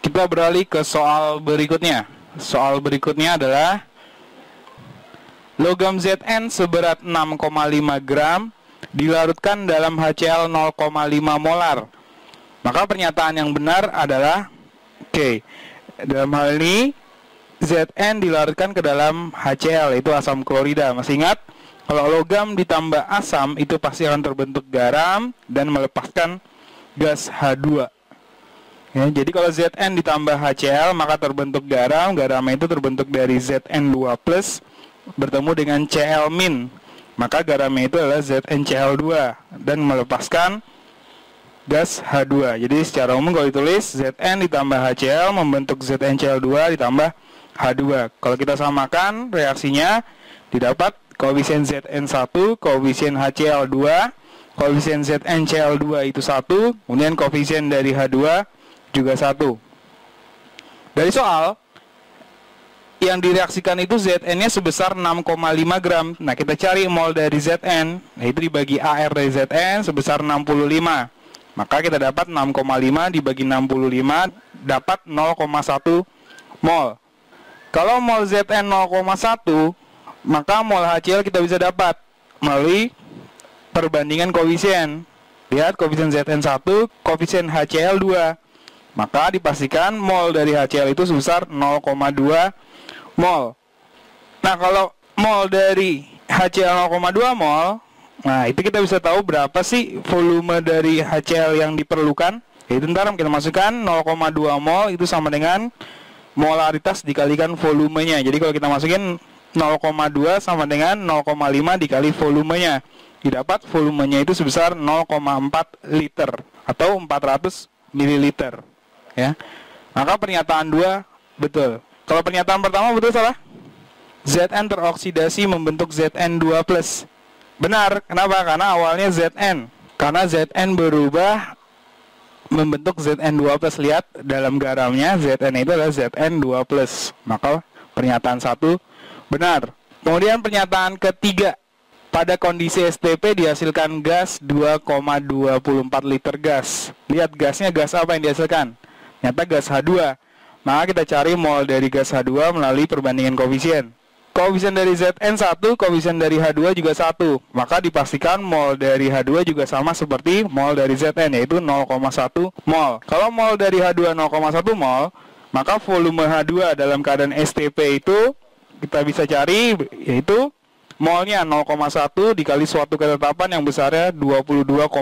Kita beralih ke soal berikutnya. Soal berikutnya adalah logam Zn seberat 6,5 gram dilarutkan dalam HCl 0,5 molar. Maka pernyataan yang benar adalah oke. Dalam hal ini Zn dilarutkan ke dalam HCl, itu asam klorida. Masih ingat? Kalau logam ditambah asam itu pasti akan terbentuk garam dan melepaskan gas H2. Ya, jadi kalau Zn ditambah HCl maka terbentuk garam. Garam itu terbentuk dari Zn2+ bertemu dengan Cl-, maka garamnya itu adalah ZnCl2 dan melepaskan gas H2. Jadi secara umum kalau ditulis Zn ditambah HCl membentuk ZnCl2 ditambah H2. Kalau kita samakan reaksinya didapat koefisien Zn1, koefisien HCl2, koefisien ZnCl2 itu 1, kemudian koefisien dari H2 juga 1. Dari soal yang direaksikan itu Zn-nya sebesar 6,5 gram. Nah, kita cari mol dari Zn, yaitu dibagi AR dari Zn sebesar 65. Maka kita dapat 6,5 dibagi 65 dapat 0,1 mol. Kalau mol Zn 0,1, maka mol HCl kita bisa dapat melalui perbandingan koefisien. Lihat koefisien Zn1, koefisien HCl2. Maka dipastikan mol dari HCl itu sebesar 0,2 mol. Nah, kalau mol dari HCl 0,2 mol, nah itu kita bisa tahu berapa sih volume dari HCl yang diperlukan. Yaitu ntar kita masukkan 0,2 mol itu sama dengan molaritas dikalikan volumenya. Jadi kalau kita masukin 0,2 sama dengan 0,5 dikali volumenya, didapat volumenya itu sebesar 0,4 liter atau 400 ml. Ya. Maka pernyataan 2 betul. Kalau pernyataan pertama betul salah? Zn teroksidasi membentuk Zn2+. Benar. Kenapa? Karena awalnya Zn. Karena Zn berubah membentuk Zn2+. Lihat dalam garamnya Zn itu adalah Zn2+. Maka pernyataan 1 benar. Kemudian pernyataan ketiga. Pada kondisi STP dihasilkan gas 2,24 liter gas. Lihat gasnya gas apa yang dihasilkan? Ternyata gas H2. Maka kita cari mol dari gas H2 melalui perbandingan koefisien. Koefisien dari Zn1, koefisien dari H2 juga 1. Maka dipastikan mol dari H2 juga sama seperti mol dari Zn, yaitu 0,1 mol. Kalau mol dari H2 0,1 mol, maka volume H2 dalam keadaan STP itu kita bisa cari, yaitu molnya 0,1 dikali suatu ketetapan yang besarnya 22,4.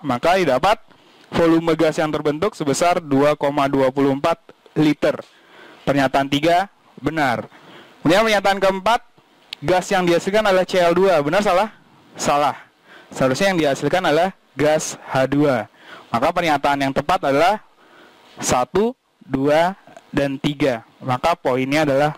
Maka didapat volume gas yang terbentuk sebesar 2,24 liter. Pernyataan 3 benar. Kemudian pernyataan keempat, gas yang dihasilkan adalah Cl2. Benar salah? Salah. Seharusnya yang dihasilkan adalah gas H2. Maka pernyataan yang tepat adalah 1, 2, dan 3. Maka poinnya adalah